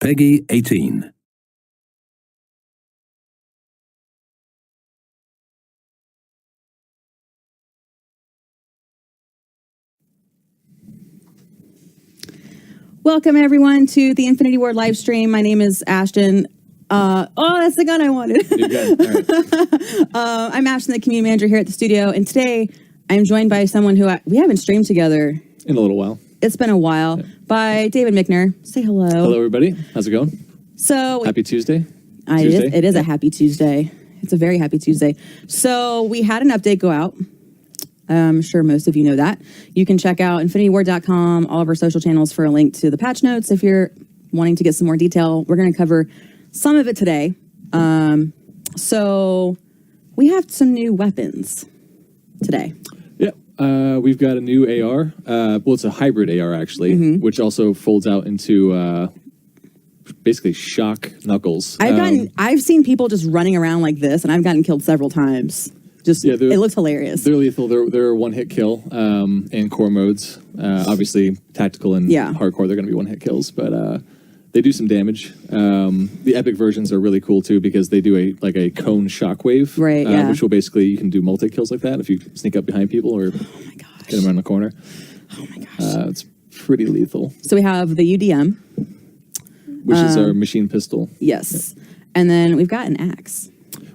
Peggy 18. Welcome, everyone, to the Infinity Ward live stream. My name is Ashton. That's the gun I wanted. You're good. All right. I'm Ashton, the community manager here at the studio, and today I'm joined by someone who we haven't streamed together In a little while. It's been a while. Yeah. By David Mickner. Say hello. Hello, everybody. How's it going? So happy Tuesday. It is a happy Tuesday. It's a very happy Tuesday. So we had an update go out. I'm sure most of you know that. You can check out infinityward.com, all of our social channels for a link to the patch notes if you're wanting to get some more detail. We're going to cover some of it today. So we have some new weapons today. Yeah, we've got a new AR. Well, it's a hybrid AR, actually, which also folds out into basically shock knuckles. I've seen people just running around like this, and I've gotten killed several times. It looks hilarious. They're lethal. They're a one-hit kill in core modes. Obviously, tactical and hardcore, they're going to be one-hit kills, but they do some damage. The epic versions are really cool, too, because they do a cone shockwave, right? Which will basically, you can do multi-kills like that if you sneak up behind people or get them around the corner. Oh, my gosh. It's pretty lethal. So we have the UDM. Which is our machine pistol. Yes. Yep. And then we've got an axe.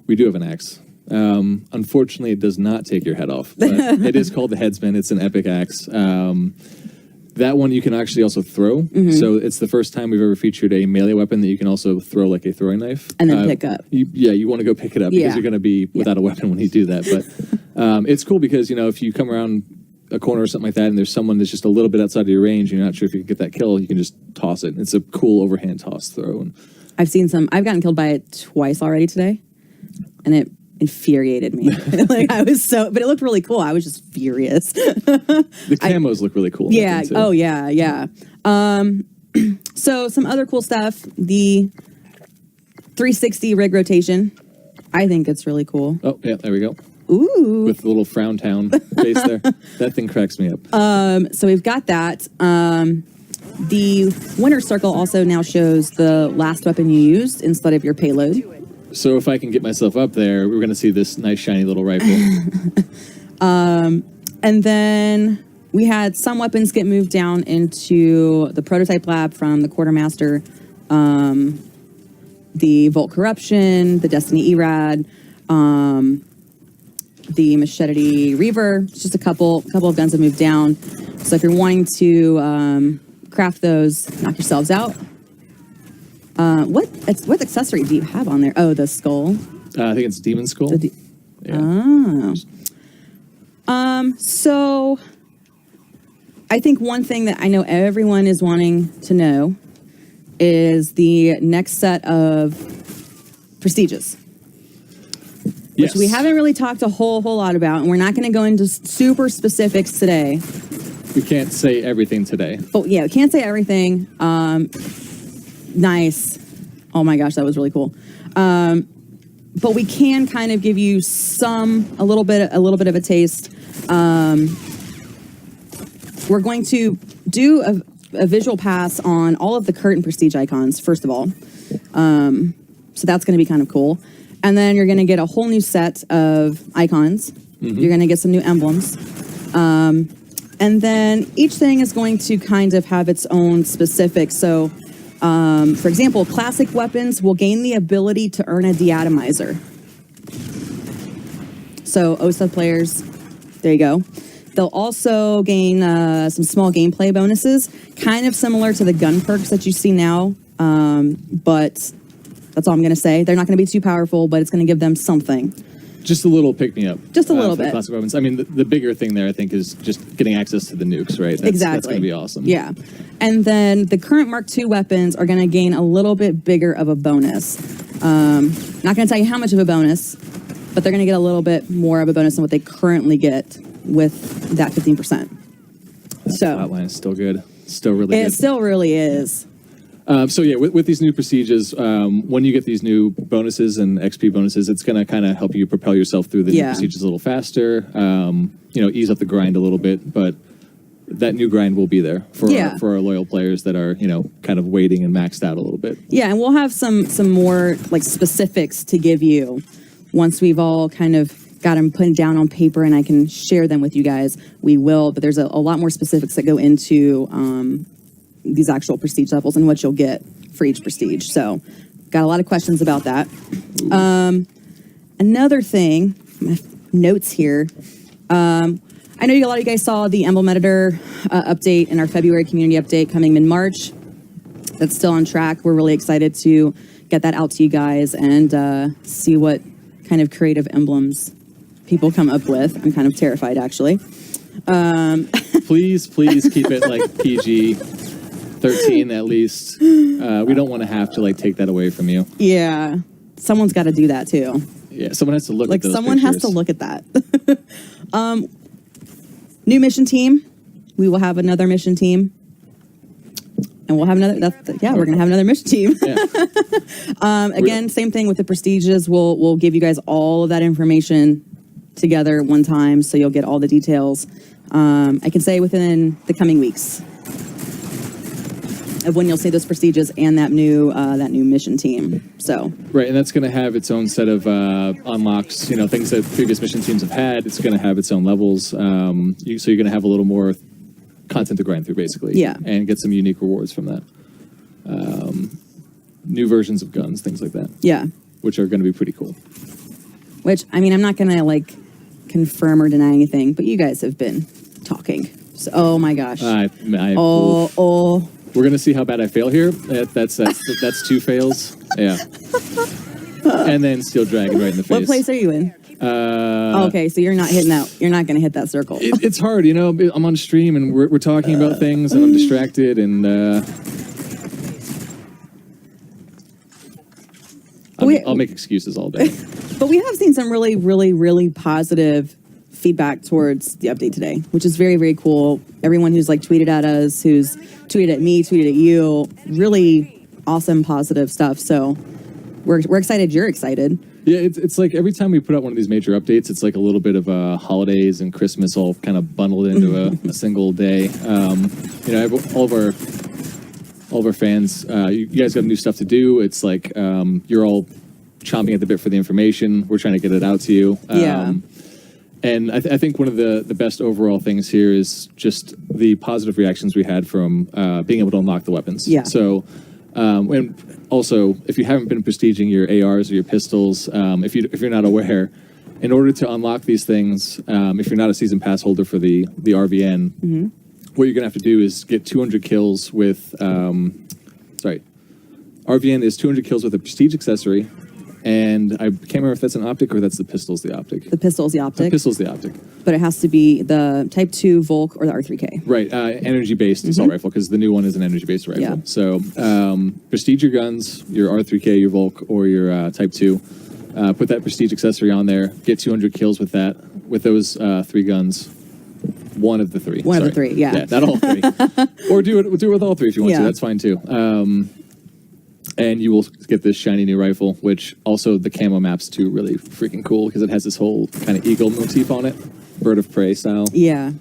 We do have an axe. Unfortunately, it does not take your head off. But it is called the Headsman. It's an epic axe. That one you can actually also throw. So it's the first time we've ever featured a melee weapon that you can also throw like a throwing knife. And then pick up. You want to go pick it up because you're going to be without a weapon when you do that. But it's cool because, if you come around a corner or something like that and there's someone that's just a little bit outside of your range, you're not sure if you can get that kill, you can just toss it. It's a cool overhand toss throw. And I've gotten killed by it twice already today, and it infuriated me. But it looked really cool. I was just furious. The camos look really cool. Yeah. Oh, yeah. So some other cool stuff. The 360 rig rotation. I think it's really cool. Oh, yeah, there we go. Ooh. With the little frown town face there. That thing cracks me up. So we've got that. The winner circle also now shows the last weapon you used instead of your payload. So if I can get myself up there, we're going to see this nice shiny little rifle. And then we had some weapons get moved down into the prototype lab from the quartermaster, the Volt Corruption, the Destiny Erad, the Machete Reaver. It's just a couple of guns have moved down. So if you're wanting to craft those, knock yourselves out. What accessory do you have on there? Oh, the skull. I think it's Demon Skull. So I think one thing that I know everyone is wanting to know is the next set of prestiges. Yes. Which we haven't really talked a whole lot about, and we're not going to go into super specifics today. We can't say everything today. But yeah, we can't say everything. Nice. Oh my gosh, that was really cool. But we can kind of give you a little bit of a taste. We're going to do a visual pass on all of the current prestige icons, first of all. So that's going to be kind of cool. And then you're going to get a whole new set of icons. You're going to get some new emblems. And then each thing is going to kind of have its own specifics. So, for example, classic weapons will gain the ability to earn a deatomizer. So OSA players, there you go. They'll also gain some small gameplay bonuses, kind of similar to the gun perks that you see now. But that's all I'm going to say. They're not going to be too powerful, but it's going to give them something. Just a little pick-me-up. Just a little bit. Classic weapons. I mean, the bigger thing there, I think, is just getting access to the nukes, right? Exactly. That's going to be awesome. Yeah. And then the current Mark II weapons are going to gain a little bit bigger of a bonus. Not going to tell you how much of a bonus, but they're going to get a little bit more of a bonus than what they currently get with that 15%. So that line is still good. Still really good. It still really is. So yeah, with these new prestiges, when you get these new bonuses and XP bonuses, it's going to kind of help you propel yourself through the new prestiges a little faster, ease up the grind a little bit. But that new grind will be there for Yeah. for our loyal players that are, kind of waiting and maxed out a little bit. Yeah, and we'll have some more like specifics to give you once we've all kind of got them put down on paper and I can share them with you guys. We will, but there's a lot more specifics that go into these actual prestige levels and what you'll get for each prestige. So got a lot of questions about that. Another thing, my notes here. I know a lot of you guys saw the emblem editor update in our February community update coming mid-March. That's still on track. We're really excited to get that out to you guys and see what kind of creative emblems people come up with. I'm kind of terrified, actually. Please keep it like PG-13 at least. We don't want to have to like take that away from you. Yeah, someone's got to do that too. Yeah, someone has to look at those someone has to pictures. look at that. New mission team. We will have another mission team. And we'll have another, we're going to have another mission team. Yeah. Again, same thing with the prestiges. We'll give you guys all of that information together one time, so you'll get all the details. I can say within the coming weeks of when you'll see those prestiges and that new mission team. So Right, and that's going to have its own set of unlocks, things that previous mission teams have had. It's going to have its own levels. So you're going to have a little more content to grind through, basically. Yeah. And get some unique rewards from that. New versions of guns, things like that. yeah, Which are going to be pretty cool. which I mean, I'm not going to like confirm or deny anything, but you guys have been talking. So, oh my gosh. We're going to see how bad I fail here. That's 2 fails. Yeah. And then Steel Dragon right in the face. What place are you in? Okay, so you're not hitting that. You're not going to hit that circle. It's hard, I'm on stream and we're talking about things and I'm distracted and I'll make excuses all day. But we have seen some really, really, really positive feedback towards the update today, which is very, very cool. Everyone who's like tweeted at us, who's tweeted at me, tweeted at you, really awesome, positive stuff. So we're excited. You're excited. Yeah, it's like every time we put out one of these major updates, it's like a little bit of holidays and Christmas all kind of bundled into a single day. All of our fans, you guys got new stuff to do. It's like you're all chomping at the bit for the information. We're trying to get it out to you. Yeah. And I think one of the best overall things here is just the positive reactions we had from being able to unlock the weapons. Yeah. So, and also, if you haven't been prestiging your ARs or your pistols, if you're not aware, in order to unlock these things, if you're not a season pass holder for the RVN, what you're gonna have to do is get 200 kills with. RVN is 200 kills with a prestige accessory. And I can't remember if that's an optic or that's the pistol's the optic. The pistol's the optic. The pistol's the optic. But it has to be the Type 2 Volk or the R3K. Right, energy-based assault rifle, because the new one is an energy-based rifle. Yeah. So, prestige your guns, your R3K, your Volk, or your Type 2. Put that prestige accessory on there. Get 200 kills with that, with those 3 guns. One of the 3. One of the 3, yeah. Yeah, not all 3. Or do it with all 3 if you want to. Yeah. That's fine too. And you will get this shiny new rifle, which also the camo map's too really freaking cool because it has this whole kind of eagle motif on it, bird of prey style. Yeah.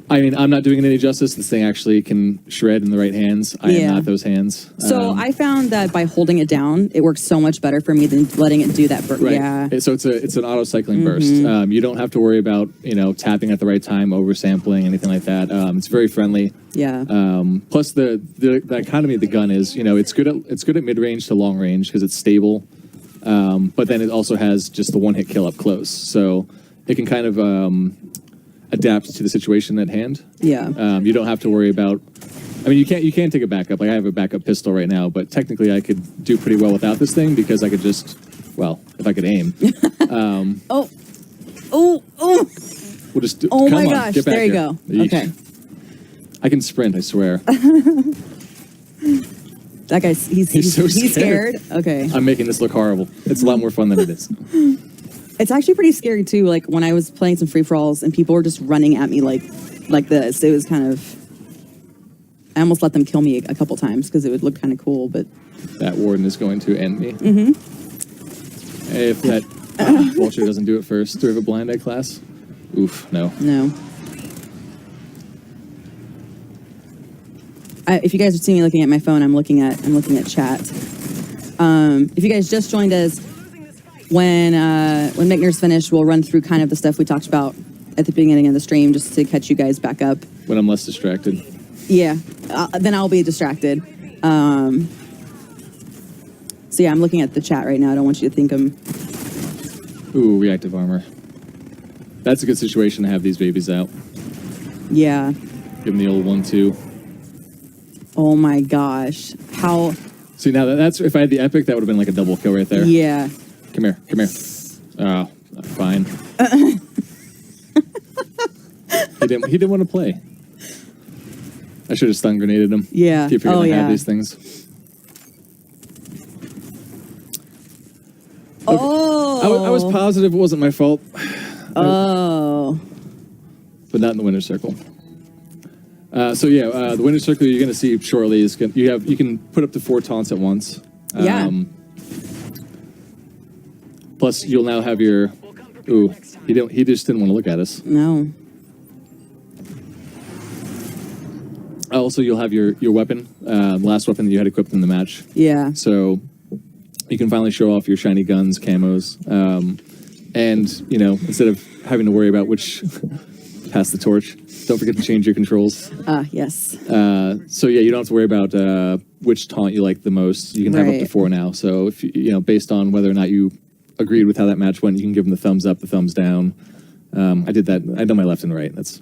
I mean, I'm not doing it any justice. This thing actually can shred in the right hands. I am not those hands. So I found that by holding it down, it works so much better for me than letting it do that. Right. Yeah. So it's an auto cycling burst. You don't have to worry about tapping at the right time, oversampling, anything like that. It's very friendly. Yeah. Plus the economy of the gun is it's good at mid range to long range because it's stable. But then it also has just the one hit kill up close, so it can kind of adapt to the situation at hand. Yeah. You don't have to worry about. I mean, you can't take a backup. Like I have a backup pistol right now, but technically I could do pretty well without this thing because I could just, if I could aim. Oh. We'll just. Oh come my on, gosh! get back There you here. go. Yeesh. Okay. I can sprint. I swear. That guy's he's so scared. Okay. I'm making this look horrible. It's a lot more fun than it is. It's actually pretty scary too. Like when I was playing some free for alls and people were just running at me like this. It was kind of. I almost let them kill me a couple times because it would look kind of cool, but. That warden is going to end me. If that vulture doesn't do it first. Do we have a blind eye class? Oof, no. No. If you guys are seeing me looking at my phone, I'm looking at chat. If you guys just joined us, when Mickner's finished, we'll run through kind of the stuff we talked about at the beginning of the stream, just to catch you guys back up. When I'm less distracted. Yeah, then I'll be distracted. So yeah, I'm looking at the chat right now. I don't want you to think I'm... Ooh, reactive armor. That's a good situation to have these babies out. Yeah. Give them the old 1-2. Oh my gosh. How... See, now that's... If I had the epic, that would have been like a double kill right there. Yeah. Come here. Oh, fine. He didn't want to play. I should have stun grenaded him. Yeah. Keep forgetting to have these things. Oh. I was positive it wasn't my fault. Oh. But not in the winner's circle. So yeah, the winner's circle you're going to see shortly is you can put up to 4 taunts at once. Yeah. Plus, you'll now have your. Ooh, he just didn't want to look at us. No. Also, you'll have your weapon, last weapon that you had equipped in the match. Yeah. So you can finally show off your shiny guns, camos, and instead of having to worry about which pass the torch, don't forget to change your controls. Yes. So yeah, you don't have to worry about which taunt you like the most. You can have up to 4 now. So if based on whether or not you agreed with how that match went, you can give them the thumbs up, the thumbs down. I did that. I done my left and right. That's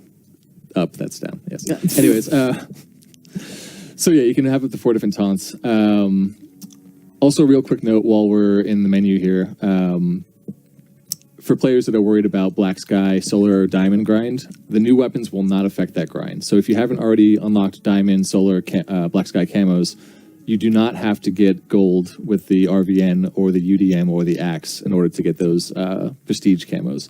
up, that's down. Yes. Yeah. Anyways, so yeah, you can have up to 4 different taunts. Also, real quick note while we're in the menu here, for players that are worried about Black Sky, Solar, or Diamond grind, the new weapons will not affect that grind. So if you haven't already unlocked Diamond, Solar, Black Sky camos, you do not have to get gold with the RVN or the UDM or the Axe in order to get those prestige camos.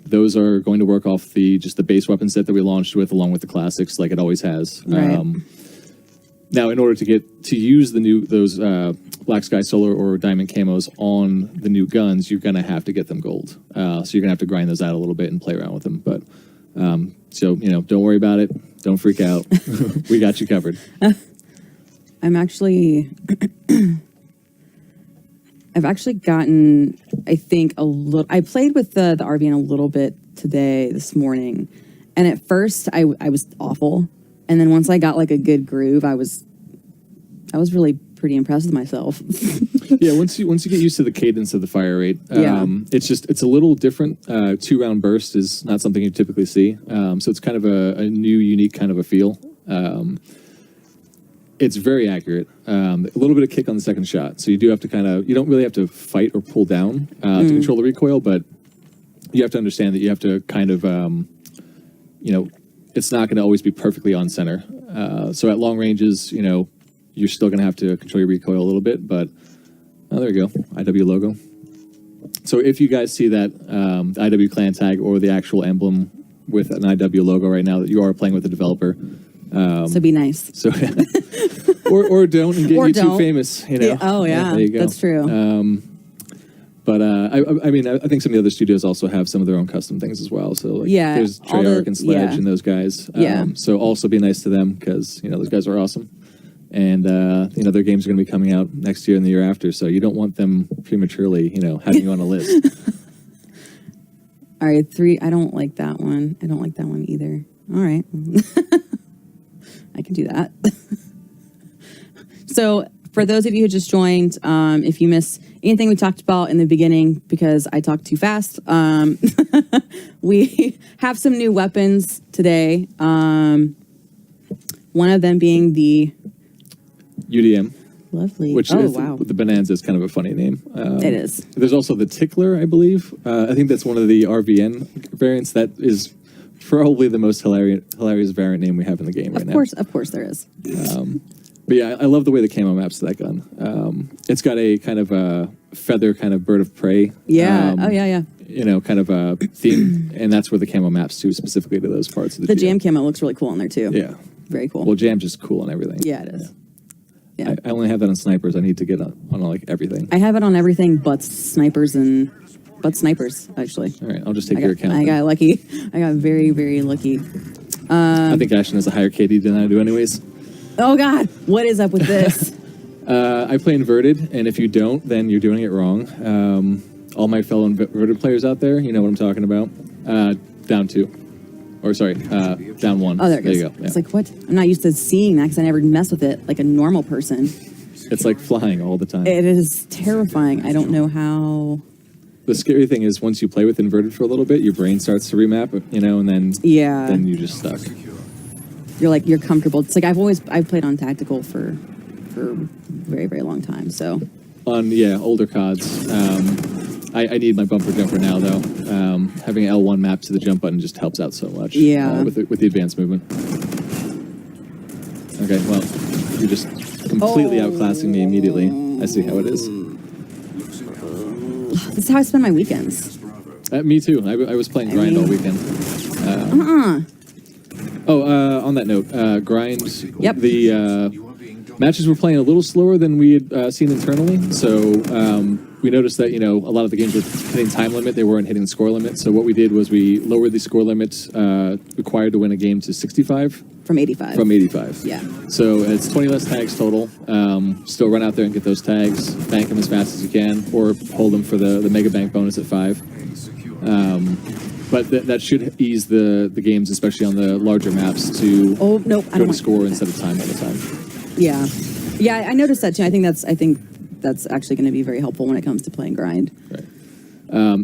Those are going to work off just the base weapon set that we launched with, along with the classics, like it always has. Right. Now, in order to use those Black Sky, Solar, or Diamond camos on the new guns, you're going to have to get them gold. So you're going to have to grind those out a little bit and play around with them. But so don't worry about it. Don't freak out. We got you covered. I've actually gotten, I think, a little... I played with the RVN a little bit this morning. And at first, I was awful. And then once I got like a good groove, I was really pretty impressed with myself. Yeah, once you get used to the cadence of the fire rate, it's a little different. 2-round burst is not something you typically see. So it's kind of a new, unique kind of a feel. It's very accurate. A little bit of kick on the second shot. So you do have to you don't really have to fight or pull down to control the recoil, but you have to understand that you have to kind of, it's not going to always be perfectly on center. So at long ranges, you're still going to have to control your recoil a little bit, but there you go, IW logo. So if you guys see that the IW clan tag or the actual emblem with an IW logo right now, that you are playing with the developer. So be nice. So, or don't and get too famous. Yeah, oh yeah, there you go. That's true. But I mean, I think some of the other studios also have some of their own custom things as well. So there's Treyarch and Sledge and those guys. So also be nice to them because those guys are awesome, and their games are going to be coming out next year and the year after. So you don't want them prematurely, having you on a list. All right, 3. I don't like that one. I don't like that one either. All right. I can do that. So for those of you who just joined, if you miss anything we talked about in the beginning because I talked too fast, we have some new weapons today. One of them being the UDM. Lovely. Which wow. The Bonanza is kind of a funny name. It is. There's also the Tickler, I believe. I think that's one of the RVN variants that is probably the most hilarious variant name we have in the game right now. Of course there is. But yeah, I love the way the camo maps to that gun. It's got a kind of a feather kind of bird of prey. Yeah. Kind of a theme, and that's where the camo maps to, specifically to those parts of the jam camo looks really cool on there too. Yeah. Very cool. Well, jam's just cool on everything. Yeah, it is. Yeah. I only have that on snipers. I need to get on like everything. I have it on everything but snipers and but snipers, actually. All right, I'll just take your account. I got lucky. I got very, very lucky. I think Ashton has a higher KD than I do anyways. Oh, God. What is up with this? I play inverted, and if you don't, then you're doing it wrong. All my fellow inverted players out there, you know what I'm talking about. Down 2. Or sorry, down 1. Oh, there it goes. you go. Yeah. It's like, what? I'm not used to seeing that because I never mess with it like a normal person. It's like flying all the time. It is terrifying. I don't know how... The scary thing is once you play with inverted for a little bit, your brain starts to remap, and then then you're just stuck. You're comfortable. It's like I've played on tactical for a very, very long time, so... On, older CODs. I need my bumper jumper now, though. Having an L1 map to the jump button just helps out so much. Yeah. With the advanced movement. Okay, well, you're just completely outclassing me immediately. I see how it is. This is how I spend my weekends. Me too. I was playing grind all weekend. On that note, grind. Yep. The matches were playing a little slower than we had seen internally. So we noticed that a lot of the games were hitting time limit. They weren't hitting score limit. So what we did was we lowered the score limit required to win a game to 65. From 85. From 85. Yeah. So it's 20 less tags total. Still run out there and get those tags, bank them as fast as you can, or hold them for the mega bank bonus at 5. But that should ease the games, especially on the larger maps, to go to score instead of time all the time. Yeah. Yeah, I noticed that too. I think that's actually going to be very helpful when it comes to playing grind. Right.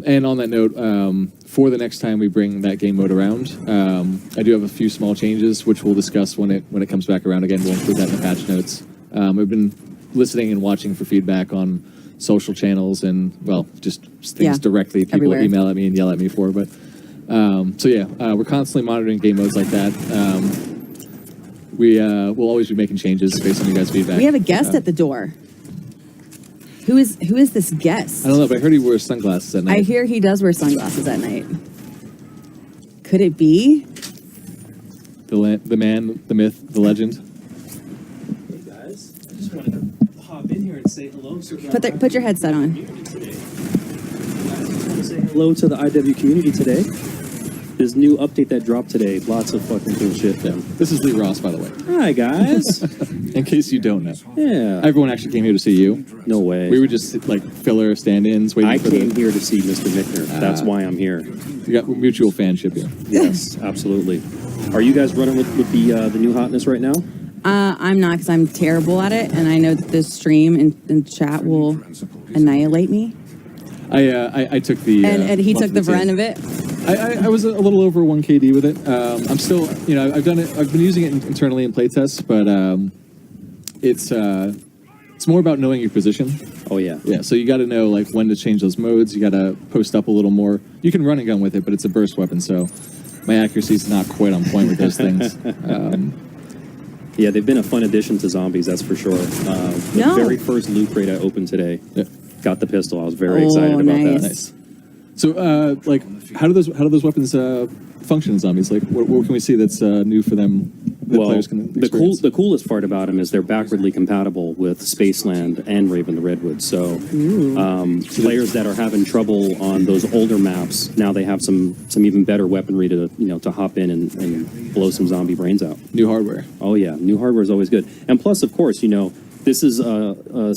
And on that note, for the next time we bring that game mode around, I do have a few small changes, which we'll discuss when it comes back around again. We'll include that in the patch notes. I've been listening and watching for feedback on social channels and, just things directly people everywhere. email at me and yell at me for. But we're constantly monitoring game modes like that. We'll always be making changes based on you guys' feedback. We have a guest at the door. Who is this guest? I don't know, but I heard he wears sunglasses at night. I hear he does wear sunglasses at night. Could it be? The man, the myth, the legend. Hey guys, I just wanted to hop in here and say hello. Put your headset on. Say hello to the IW community today. This new update that dropped today. Lots of fucking cool shit. Yeah. This is Lee Ross, by the way. Hi guys. In case you don't know. Yeah. Everyone actually came here to see you. No way. We were just like filler stand-ins waiting I for came here to see Mr. Mickner. That's why I'm here. You got mutual fanship here. Yes, absolutely. Are you guys running with the new hotness right now? I'm not, because I'm terrible at it, and I know that this stream and chat will annihilate me. I took the And he took the brunt of it. I was a little over 1 KD with it. I'm still, I've done it. I've been using it internally in playtests, but it's more about knowing your position. Oh yeah. Yeah. So you got to know like when to change those modes. You got to post up a little more. You can run and gun with it, but it's a burst weapon, so my accuracy is not quite on point with those things. Yeah, they've been a fun addition to zombies, that's for sure. The very first loot crate I opened today, got the pistol. I was very excited about that. Nice. So, how do those weapons function in zombies? Like, what can we see that's new for them that players can experience? The coolest part about them is they're backwardly compatible with Spaceland and Rave in the Redwoods. So, players that are having trouble on those older maps, now they have some even better weaponry to hop in and blow some zombie brains out. New hardware. Oh yeah, new hardware is always good. And plus, of course, this is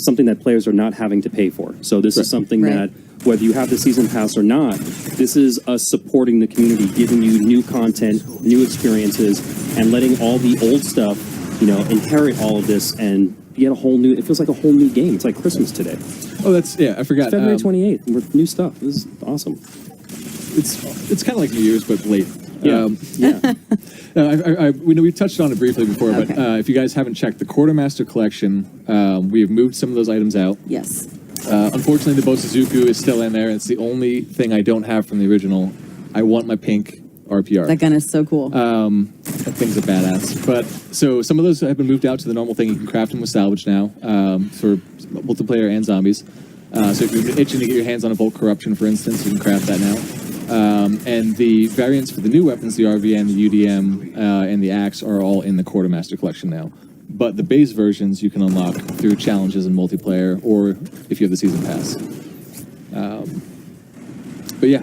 something that players are not having to pay for. So this is something that, whether you have the season pass or not, this is us supporting the community, giving you new content, new experiences, and letting all the old stuff, inherit all of this and get a whole new. It feels like a whole new game. It's like Christmas today. Oh, I forgot. It's February 28th with new stuff. This is awesome. It's kind of like New Year's, but late. Yeah. We know we touched on it briefly before, but if you guys haven't checked the Quartermaster collection, we have moved some of those items out. Yes. Unfortunately, the Bosuzuku is still in there. It's the only thing I don't have from the original. I want my pink RPR. That gun is so cool. That thing's a badass. But so some of those have been moved out to the normal thing. You can craft them with salvage now for multiplayer and zombies. So if you're itching to get your hands on a Bolt Corruption, for instance, you can craft that now. And the variants for the new weapons, the RVN, the UDM, and the Axe, are all in the Quartermaster collection now. But the base versions you can unlock through challenges and multiplayer, or if you have the season pass. But yeah,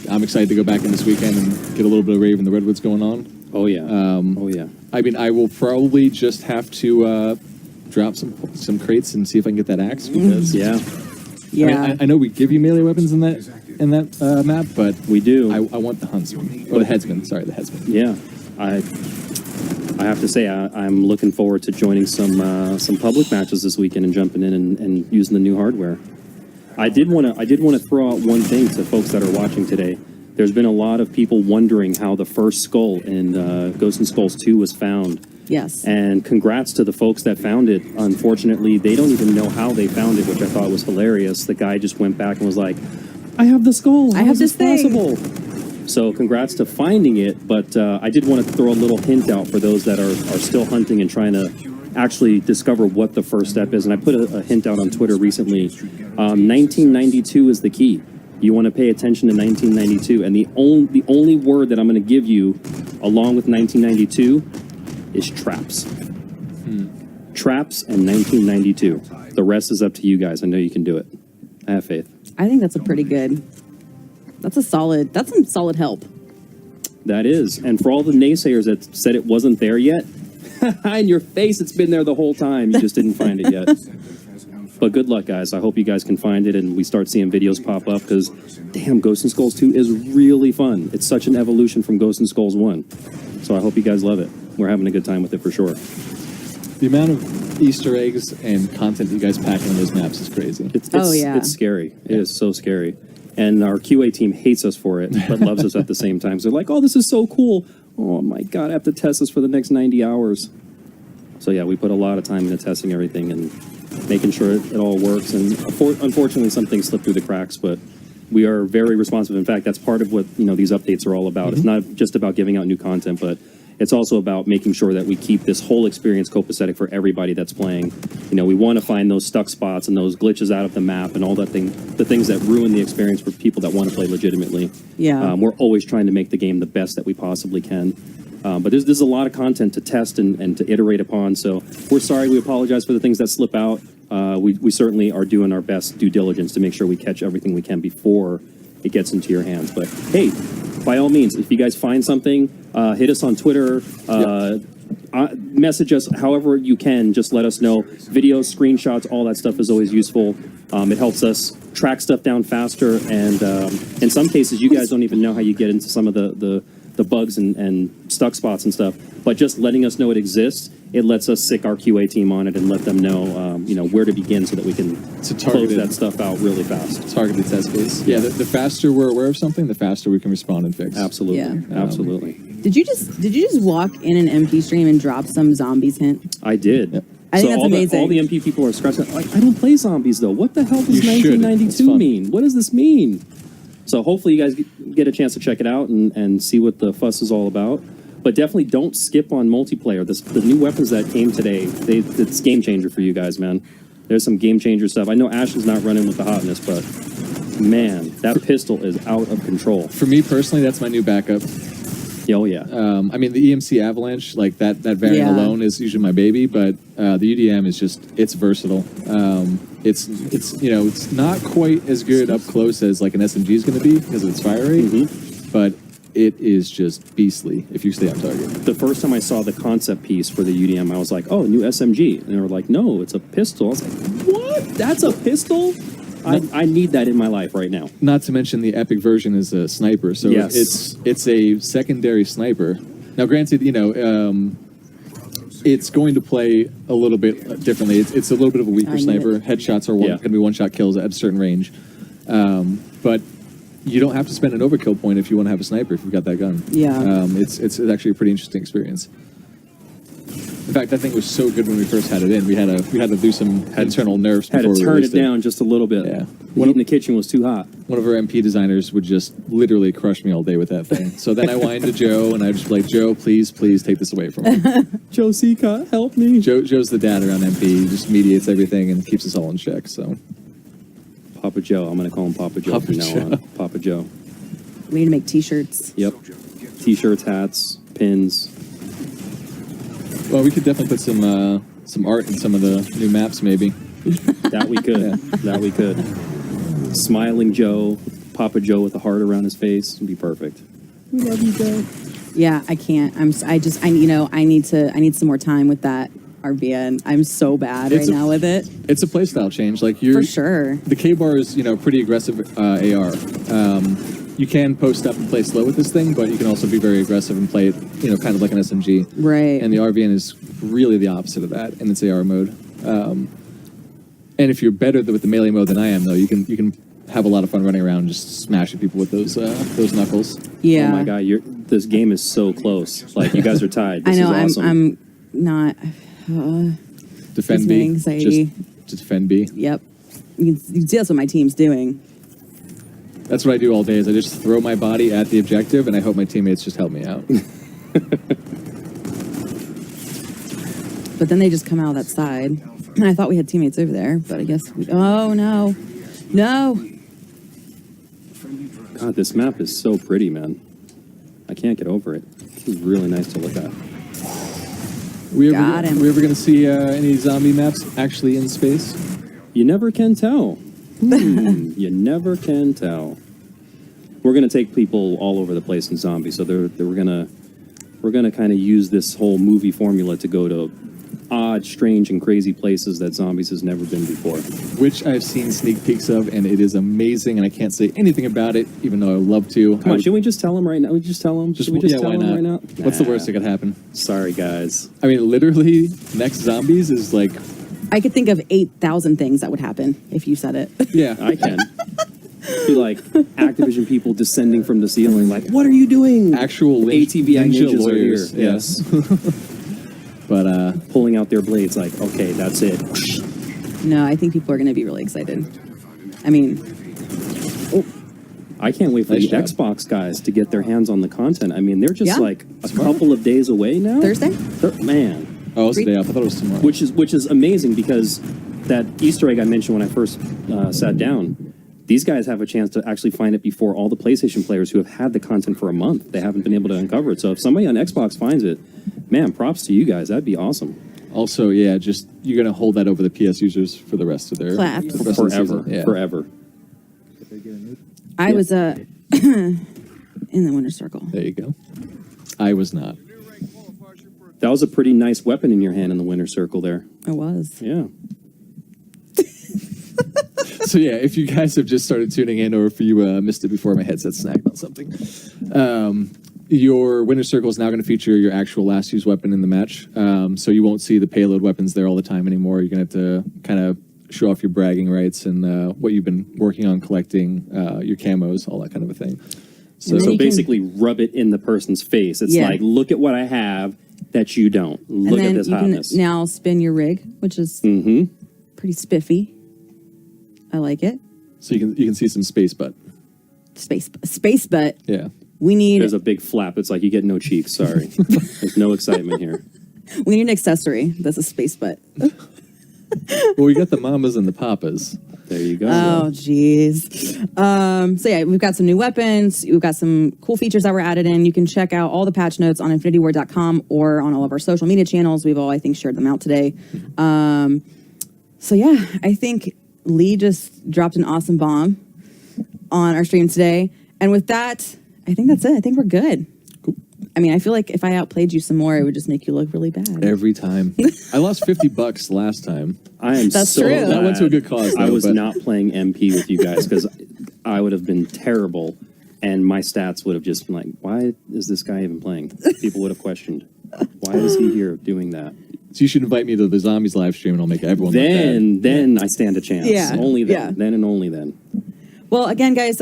I'm excited to go back in this weekend and get a little bit of Rave in the Redwoods going on. Oh yeah. Oh yeah. I mean, I will probably just have to drop some crates and see if I can get that axe because Yeah. Yeah. I mean, I know we give you melee weapons in that map, but We do. I want the huntsman or the headsman. Sorry, the headsman. Yeah, I have to say I'm looking forward to joining some public matches this weekend and jumping in and using the new hardware. I did want to throw out one thing to folks that are watching today. There's been a lot of people wondering how the first skull in Ghosts and Skulls 2 was found. Yes. And congrats to the folks that found it. Unfortunately, they don't even know how they found it, which I thought was hilarious. The guy just went back and was like, "I have the skull. I How have is this thing." possible?" So congrats to finding it, but I did want to throw a little hint out for those that are still hunting and trying to actually discover what the first step is. And I put a hint out on Twitter recently. 1992 is the key. You want to pay attention to 1992, and the only word that I'm going to give you along with 1992 is traps. Traps and 1992. The rest is up to you guys. I know you can do it. I have faith. I think that's a pretty good. That's some solid help. That is. And for all the naysayers that said it wasn't there yet, in your face, it's been there the whole time. You just didn't find it yet. But good luck, guys. I hope you guys can find it and we start seeing videos pop up because, damn, Ghosts and Skulls 2 is really fun. It's such an evolution from Ghosts and Skulls 1. So I hope you guys love it. We're having a good time with it for sure. The amount of Easter eggs and content you guys pack on those maps is crazy. It's yeah. It's scary. It is so scary. And our QA team hates us for it, but loves us at the same time. So they're like, "Oh, this is so cool. Oh my God, I have to test this for the next 90 hours. So yeah, we put a lot of time into testing everything and making sure it all works. And unfortunately, some things slip through the cracks, but we are very responsive. In fact, that's part of what these updates are all about. It's not just about giving out new content, but it's also about making sure that we keep this whole experience copacetic for everybody that's playing. We want to find those stuck spots and those glitches out of the map and all the things that ruin the experience for people that want to play legitimately. Yeah. We're always trying to make the game the best that we possibly can. But there's a lot of content to test and to iterate upon. So we're sorry. We apologize for the things that slip out. We certainly are doing our best due diligence to make sure we catch everything we can before it gets into your hands. But hey, by all means, if you guys find something, hit us on Twitter, message us however you can. Just let us know. Videos, screenshots, all that stuff is always useful. It helps us track stuff down faster. And in some cases, you guys don't even know how you get into some of the bugs and stuck spots and stuff. But just letting us know it exists, it lets us sick our QA team on it and let them know, where to begin so that we can close that stuff out really fast. Targeted test case. Yeah, the faster we're aware of something, the faster we can respond and fix. Absolutely. Yeah. Absolutely. Did you just walk in an MP stream and drop some zombies hint? I did. Yep. I think that's all amazing. All the MP people are scratching. Like, I don't play zombies though. What the hell does You should. It's 1992 fun. mean? What does this mean? So hopefully you guys get a chance to check it out and see what the fuss is all about. But definitely don't skip on multiplayer. The new weapons that came today, it's game changer for you guys, man. There's some game changer stuff. I know Ashley's not running with the hotness, but man, that pistol is out of control. For me personally, that's my new backup. Oh yeah. I mean, the EMC Avalanche, like that variant Yeah. alone is usually my baby, but the UDM is it's versatile. It's not quite as good up close as like an SMG is going to be because of its fire rate, but it is just beastly if you stay on target. The first time I saw the concept piece for the UDM, I was like, oh, new SMG. And they were like, no, it's a pistol. I was like, what? That's a pistol? I need that in my life right now. Not to mention the epic version is a sniper, so Yes. it's a secondary sniper. Now, granted, it's going to play a little bit differently. It's a little bit of a weaker I knew sniper. it. Headshots are going to be one-shot kills at a certain range, but you don't have to spend an overkill point if you want to have a sniper if you've got that gun. Yeah. It's actually a pretty interesting experience. In fact, that thing was so good when we first had it in. We had to do some internal nerfs Had before to we turn it released down just a little bit. Yeah. The heat in the kitchen was too hot. One of our MP designers would just literally crush me all day with that thing. So then I whined to Joe, and I just be like, Joe, please take this away from me. Joe Seacott, help me. Joe's the dad around MP. He just mediates everything and keeps us all in check. So Papa Joe. I'm going to call him Papa Joe Papa from now Joe. on. Papa Joe. We need to make T-shirts. Yep. T-shirts, hats, pins. well, we could definitely put some art in some of the new maps, maybe. That we could. Yeah. That we could. Smiling Joe, Papa Joe with a heart around his face. It'd be perfect. We love you, Joe. Yeah, I can't. I need some more time with that RBN. I'm so bad right now with it. It's a playstyle change. Like you're For sure. The K bar is pretty aggressive AR. You can post up and play slow with this thing, but you can also be very aggressive and play it kind of like an SMG. Right. And the RVN is really the opposite of that in its AR mode. And if you're better with the melee mode than I am, though, you can have a lot of fun running around just smashing people with those knuckles. Yeah. Oh my god, this game is so close. Like you guys are tied. This I know. is awesome. I'm not. Defend gives me B. anxiety. Just defend B. Yep. You can see that's what my team's doing. That's what I do all day. Is I just throw my body at the objective, and I hope my teammates just help me out. But then they just come out of that side. And I thought we had teammates over there, but I guess oh no. No. God, this map is so pretty, man. I can't get over it. It's really nice to look at. We Got him. ever going to see any zombie maps actually in space? You never can tell. You never can tell. We're gonna take people all over the place in zombies, so we're gonna kind of use this whole movie formula to go to odd, strange, and crazy places that zombies has never been before. Which I've seen sneak peeks of, and it is amazing, and I can't say anything about it, even though I would love to. Come on, should we just tell them right now? We just tell them? Should we just tell why them not? right now? What's the Nah. worst that could happen? Sorry, guys. I mean, literally, next zombies is like, I could think of 8,000 things that would happen if you said it. yeah, I can. Be like Activision people descending from the ceiling, like, what are you doing? actual ATVI ninja ninjas lawyers. are here. Yes. But Pulling out their blades, like, okay, that's it. No, I think people are going to be really excited. I mean, I can't wait for Nice the job. Xbox guys to get their hands on the content. I mean, they're just Yeah. like a couple of days away now. Thursday? Man. oh, it's the day off. I thought it was tomorrow. Which is amazing because that Easter egg I mentioned when I first sat down, these guys have a chance to actually find it before all the PlayStation players who have had the content for a month. They haven't been able to uncover it. So if somebody on Xbox finds it, man, props to you guys. That'd be awesome. Also, yeah, just you're gonna hold that over the PS users for the rest of their Clap. for the rest of the Forever. season. Yeah. Forever. I was in the winner's circle. There you go. I was not. That was a pretty nice weapon in your hand in the winner circle there. I was. Yeah. So yeah, if you guys have just started tuning in, or if you missed it before my headset snagged on something, your winner circle is now going to feature your actual last used weapon in the match. So you won't see the payload weapons there all the time anymore. You're going to have to kind of show off your bragging rights and what you've been working on collecting, your camos, all that kind of a thing. And then So you basically rub it in the person's face. It's Yeah. like, look at what I have that you don't. Look and then at this you hotness. can now spin your rig, which is pretty spiffy. I like it. So you can see some space butt. Space butt. Yeah. We need There's a big flap. It's like you get no cheeks. Sorry. There's no excitement here. we need an accessory that's a space butt. Well, we got the mamas and the papas. There you go. Oh, jeez. So yeah, we've got some new weapons. We've got some cool features that were added in. You can check out all the patch notes on infinityward.com or on all of our social media channels. We've all, I think, shared them out today. So yeah, I think Lee just dropped an awesome bomb on our stream today. And with that, I think that's it. I think we're good. Cool. I mean, I feel like if I outplayed you some more, it would just make you look really bad. Every time. I lost $50 last time. I am That's so true. glad That went to a good cause, I though, was but- not playing MP with you guys because I would have been terrible, and my stats would have just been like, "Why is this guy even playing?" People would have questioned, "Why is he here doing that?" So you should invite me to the Zombies live stream and I'll make everyone look bad. Then I stand a chance. Yeah. Only then. Yeah. Then and only then. Well, again, guys,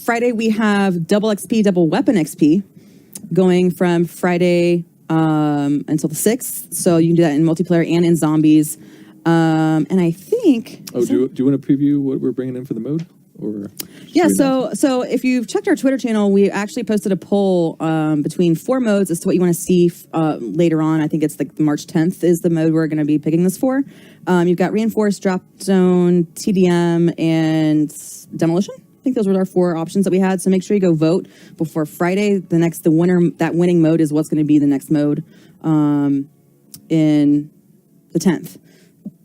Friday we have double XP, double weapon XP going from Friday until the 6th. So you can do that in multiplayer and in zombies. And I think... Oh, do you want to preview what we're bringing in for the mode? Or Yeah, should we not? so if you've checked our Twitter channel, we actually posted a poll between 4 modes as to what you want to see later on. I think it's like March 10th is the mode we're going to be picking this for. You've got Reinforced, Drop Zone, TDM, and Demolition. I think those were our 4 options that we had. So make sure you go vote before Friday. That winning mode is what's going to be the next mode in the 10th.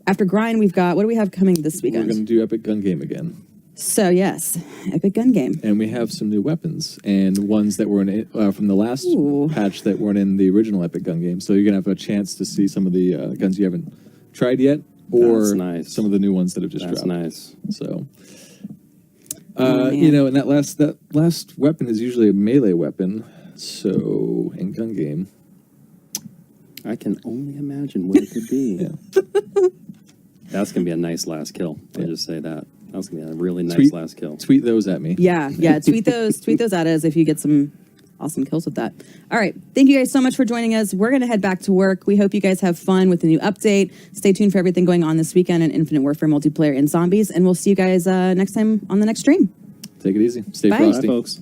After Grind, we've got, what do we have coming this We're weekend? going to do Epic Gun Game again. So yes, epic gun game. And we have some new weapons and ones that were in from the last patch that weren't in the original Epic Gun game. So you're gonna have a chance to see some of the guns you haven't tried yet, or some of the new ones that have just dropped. Nice. So, you know, and that last weapon is usually a melee weapon. So in gun game, I can only imagine what it could be. That's gonna be a nice last kill. I'll just say that. That's gonna be a really nice last kill. Tweet those at me. Yeah. Tweet those at us if you get some awesome kills with that. All right. Thank you guys so much for joining us. We're gonna head back to work. We hope you guys have fun with the new update. Stay tuned for everything going on this weekend in Infinite Warfare multiplayer and zombies. And we'll see you guys next time on the next stream. Take it easy. Stay Bye. frosty. Bye, folks.